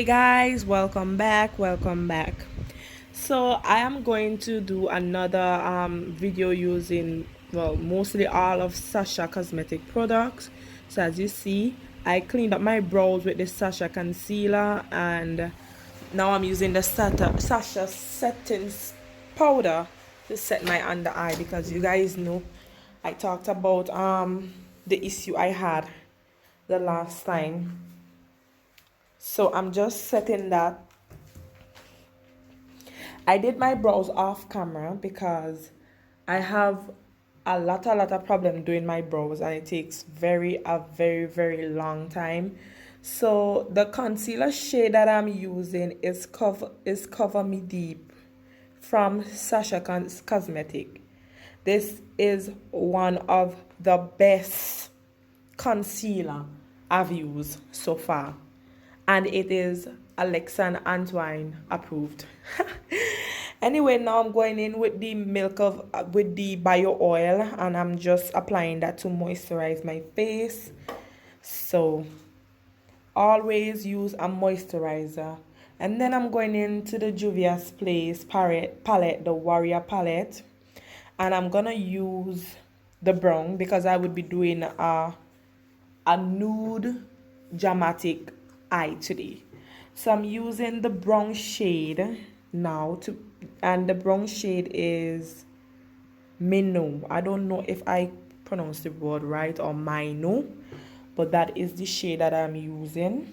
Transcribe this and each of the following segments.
Hey guys, welcome back. So I am going to do another video using, well, mostly all of Sacha cosmetic products. So as you see, I cleaned up my brows with the Sacha concealer, and now I'm using the Sacha setting powder to set my under eye, because you guys know I talked about the issue I had the last time. So I'm just setting that. I did my brows off camera because I have a lot of problem doing my brows, and it takes a very long time. So the concealer shade that I'm using is Cover Me Deep from Sacha Cosmetic. This is one of the best concealer I've used so far, and it is Alexa and Antoine approved. Anyway, now I'm going in with the with the bio oil, and I'm just applying that to moisturize my face. So always use a moisturizer. And then I'm going into the Juvias Place palette, the Warrior palette, and I'm gonna use the brown because I would be doing a nude dramatic eye today. So I'm using the brown shade now and the brown shade is Minnow. I don't know if I pronounced the word right, or Mino, but that is the shade that I'm using.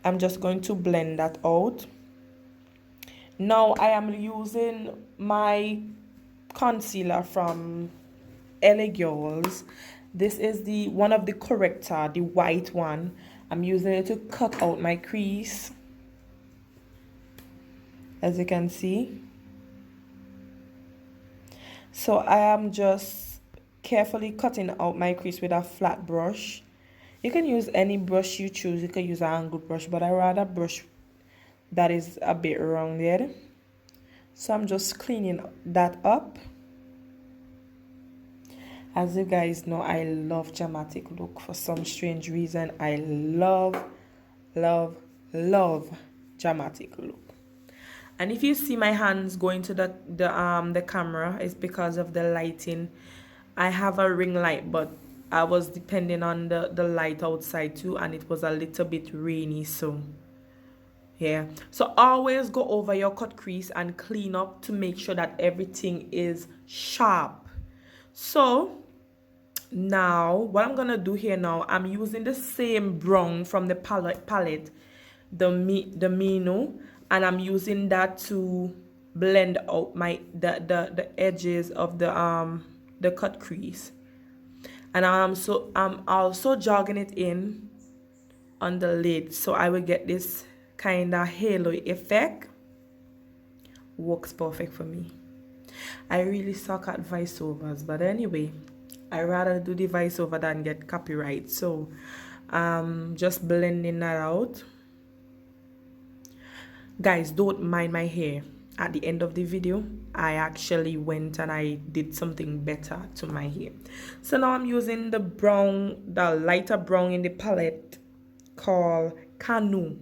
I'm just going to blend that out. Now I am using my concealer from LA Girls. This is the one of the corrector, the white one. I'm using it to cut out my crease, as you can see. So I am just carefully cutting out my crease with a flat brush. You can use any brush you choose. You can use an angled brush, but I rather brush that is a bit rounded. So I'm just cleaning that up. As you guys know, I love dramatic look for some strange reason. I love dramatic look. And if you see my hands going to the camera, it's because of the lighting. I have a ring light, but I was depending on the light outside too, and it was a little bit rainy, so yeah. So always go over your cut crease and clean up to make sure that everything is sharp. So now what I'm gonna do here now, I'm using the same brown from the palette, the Mino, and I'm using that to blend out the edges of the cut crease. And I'm also jogging it in on the lid, so I will get this kind of halo effect. Works perfect for me. I really suck at voiceovers, but anyway, I rather do the voiceover than get copyright. So just blending that out. Guys, don't mind my hair. At the end of the video, I actually went and I did something better to my hair. So now I'm using the lighter brown in the palette called Canu.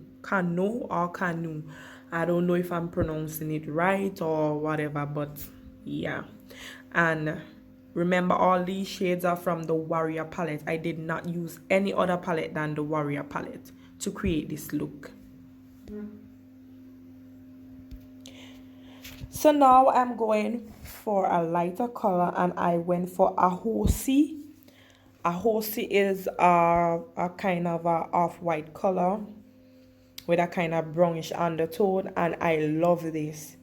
I don't know if I'm pronouncing it right or whatever, but yeah. And remember, all these shades are from the Warrior palette. I did not use any other palette than the Warrior palette to create this look. So now I'm going for a lighter color, and I went for a horsey. A horsey is a kind of a off-white color with a kind of brownish undertone, and I love this.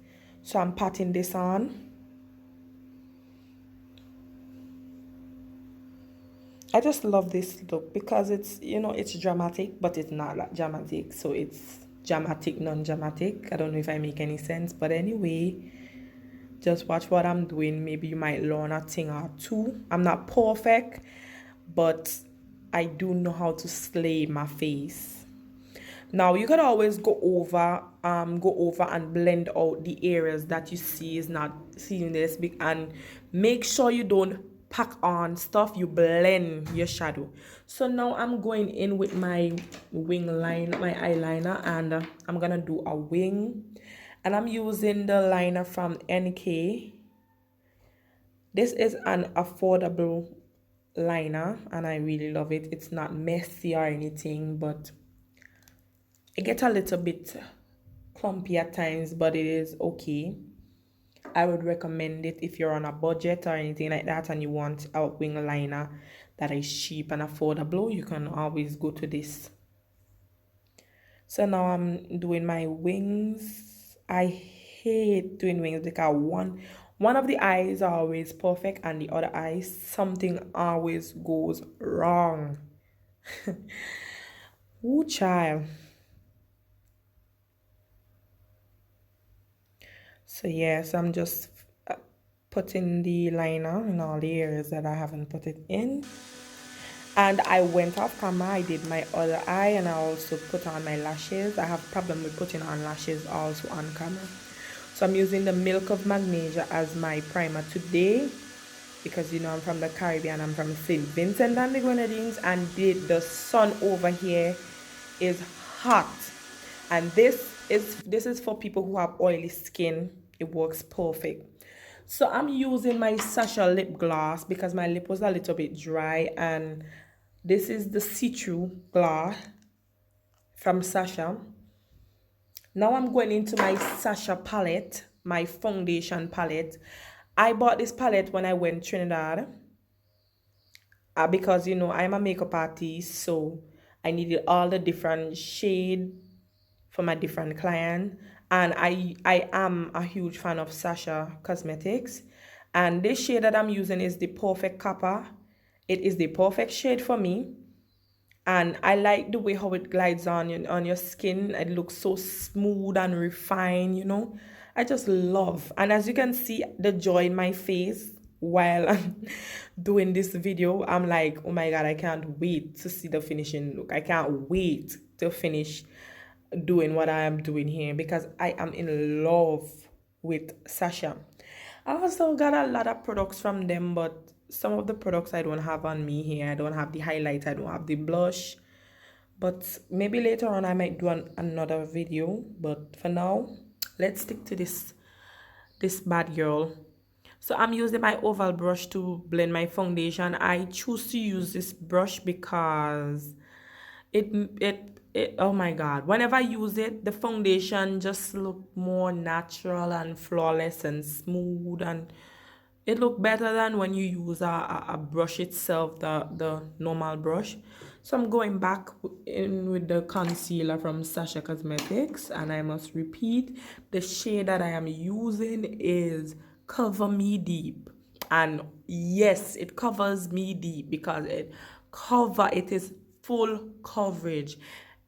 So I'm patting this on. I just love this look because it's, it's dramatic, but it's not that dramatic. So it's dramatic, non-dramatic. I don't know if I make any sense, but anyway, just watch what I'm doing. Maybe you might learn a thing or two. I'm not perfect, but I do know how to slay my face. Now you can always go over and blend out the areas that you see is not seeing this big, and make sure you don't pack on stuff, you blend your shadow. So now I'm going in with my wing line, my eyeliner, and I'm gonna do a wing, and I'm using the liner from NK. This is an affordable liner and I really love it. It's not messy or anything, but it gets a little bit clumpy at times, but it is okay. I would recommend it if you're on a budget or anything like that and you want a wing liner that is cheap and affordable. You can always go to this. So now I'm doing my wings. I hate doing wings because one of the eyes are always perfect and the other eye something always goes wrong. Ooh, child. So yes, I'm just putting the liner in all the areas that I haven't put it in. And I went off camera, I did my other eye, and I also put on my lashes. I have problem with putting on lashes also on camera. So I'm using the Milk of Magnesia as my primer today, because you know I'm from the Caribbean, I'm from St. Vincent and the Grenadines, and the sun over here is hot. And this is for people who have oily skin. It works perfect. So I'm using my Sacha lip gloss because my lip was a little bit dry, and this is the see-through gloss from Sacha. Now I'm going into my Sacha palette, my foundation palette. I bought this palette when I went Trinidad because you know I'm a makeup artist, so I needed all the different shade for my different client, and I am a huge fan of Sacha Cosmetics, and this shade that I'm using is the Perfect Copper. It is the perfect shade for me, and I like the way how it glides on your skin. It looks so smooth and refined, you know. I just love, and as you can see the joy in my face while I'm doing this video, I'm like, oh my god, I can't wait to see the finishing look. I can't wait to finish doing what I am doing here because I am in love with Sacha. I also got a lot of products from them, but some of the products I don't have on me here. I don't have the highlight, I don't have the blush, but maybe later on I might do another video. But for now, let's stick to this bad girl. So I'm using my oval brush to blend my foundation. I choose to use this brush because it oh my god, whenever I use it, the foundation just look more natural and flawless and smooth, and it look better than when you use a brush itself, the normal brush. So I'm going back in with the concealer from Sacha Cosmetics, and I must repeat, the shade that I am using is Cover Me Deep. And yes, it covers me deep because it is full coverage.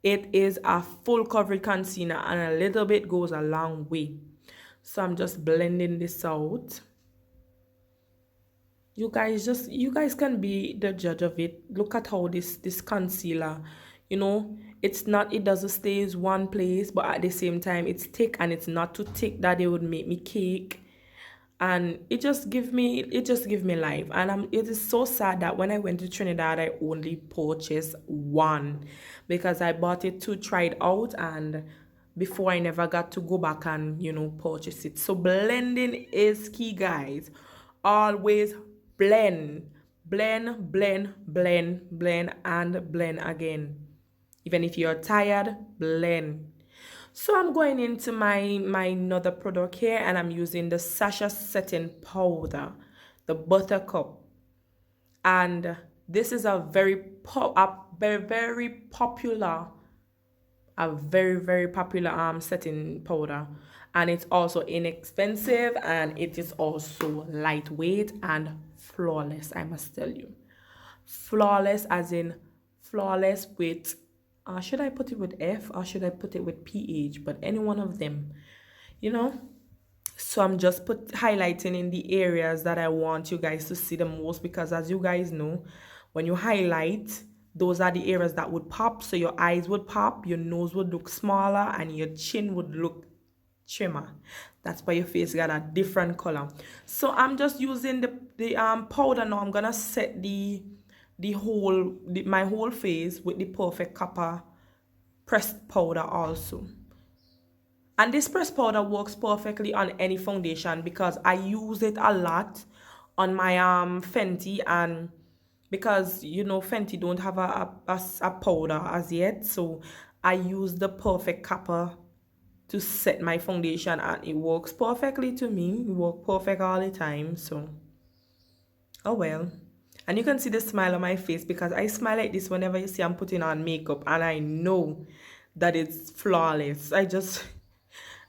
It is a full coverage concealer, and a little bit goes a long way. So I'm just blending this out. You guys can be the judge of it. Look at how this concealer, you know, it doesn't stay in one place, but at the same time it's thick, and it's not too thick that it would make me cake. And it just give me life. And it is so sad that when I went to Trinidad I only purchased one because I bought it to try it out, and before I never got to go back and you know purchase it. So blending is key, guys. Always blend, blend, blend, blend, blend, and blend again. Even if you're tired, blend. So I'm going into my another product here, and I'm using the Sacha setting powder, the buttercup. And this is a very popular setting powder, and it's also inexpensive, and it is also lightweight and flawless. I must tell you, flawless as in flawless with should I put it with F or should I put it with PH? But any one of them, you know. So I'm just highlighting in the areas that I want you guys to see the most, because as you guys know, when you highlight, those are the areas that would pop. So your eyes would pop, your nose would look smaller, and your chin would look trimmer. That's why your face got a different color. So I'm just using the powder now. I'm gonna set my whole face with the Perfect Copper pressed powder also. And this pressed powder works perfectly on any foundation because I use it a lot on my Fenty, and because you know Fenty don't have a powder as yet, so I use the Perfect Copper to set my foundation, and it works perfectly to me. It works perfect all the time. So oh well. And you can see the smile on my face because I smile like this whenever you see I'm putting on makeup, and I know that it's flawless.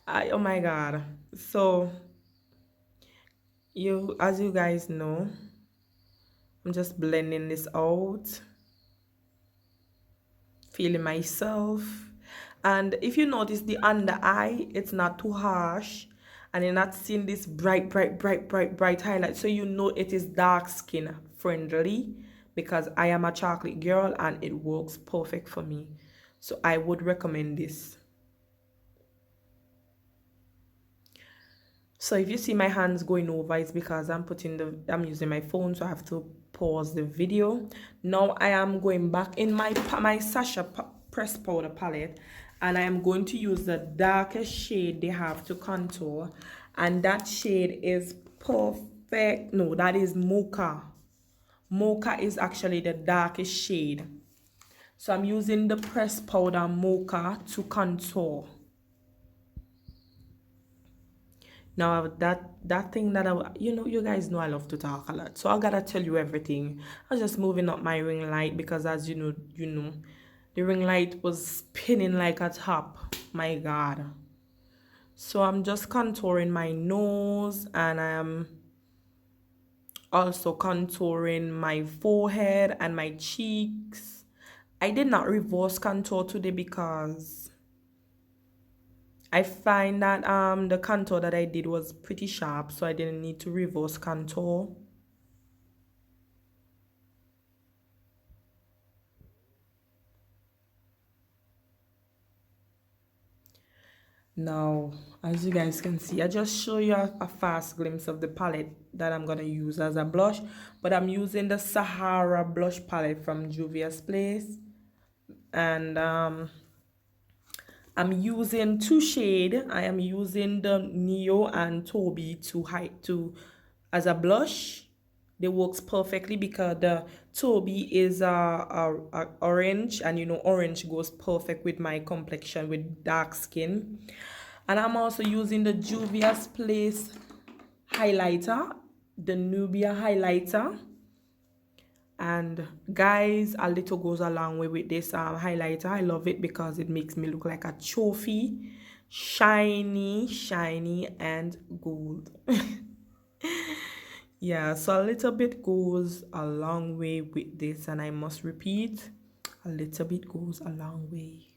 Oh my god. So as you guys know, I'm just blending this out, feeling myself. And if you notice the under eye, it's not too harsh, and you're not seeing this bright highlight, so you know it is dark skin friendly, because I am a chocolate girl and it works perfect for me. So I would recommend this. So if you see my hands going over, it's because I'm using my phone, so I have to pause the video. Now I am going back in my Sacha pressed powder palette, and I am going to use the darkest shade they have to contour, and that shade is perfect. No, that is Mocha. Mocha is actually the darkest shade. So I'm using the pressed powder Mocha to contour. Now that thing that you guys know I love to talk a lot, so I gotta tell you everything. I was just moving up my ring light because, as you know, the ring light was spinning like a top. My God. So I'm just contouring my nose, and I am also contouring my forehead and my cheeks. I did not reverse contour today because I find that the contour that I did was pretty sharp, so I didn't need to reverse contour. Now, as you guys can see, I just show you a fast glimpse of the palette that I'm gonna use as a blush, but I'm using the Sahara blush palette from Juvia's Place, and I'm using two shades. I am using the Neo and Toby as a blush. They works perfectly because the Toby is a orange, and you know orange goes perfect with my complexion with dark skin. And I'm also using the Juvia's Place highlighter, the Nubia highlighter. And guys, a little goes a long way with this highlighter. I love it because it makes me look like a trophy, shiny and gold. Yeah, so a little bit goes a long way with this, and I must repeat, a little bit goes a long way.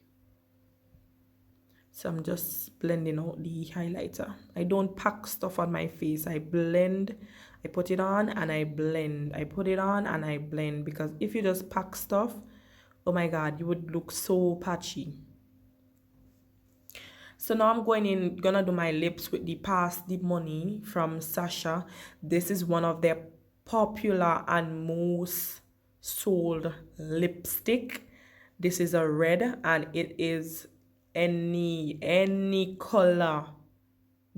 So I'm just blending out the highlighter. I don't pack stuff on my face. I blend, I put it on and I blend. I put it on and I blend, because if you just pack stuff, oh my God, you would look so patchy. So now I'm gonna do my lips with the Pass the Money from Sacha. This is one of their popular and most sold lipstick. This is a red, and it is any color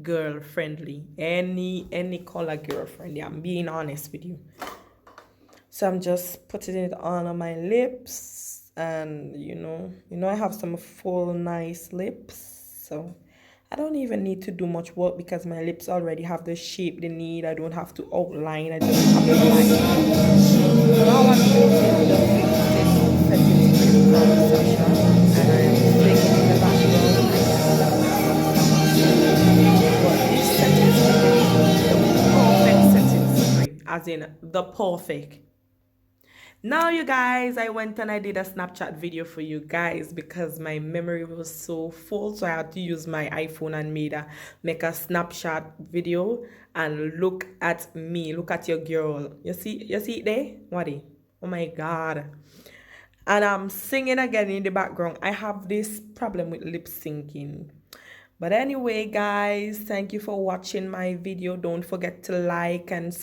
girl friendly. Any color girl friendly. I'm being honest with you. So I'm just putting it on my lips, and you know I have some full nice lips. So I don't even need to do much work because my lips already have the shape they need. I don't have to outline. I just have the line. Now I'm using the setting spray from Sacha, and I am playing in the background. But this setting spray is the perfect setting spray, as in the perfect. Now, you guys, I went and I did a Snapchat video for you guys because my memory was so full, so I had to use my iPhone and make a Snapchat video. And look at me, look at your girl. You see it there? What? Oh my God! And I'm singing again in the background. I have this problem with lip syncing. But anyway, guys, thank you for watching my video. Don't forget to like and subscribe.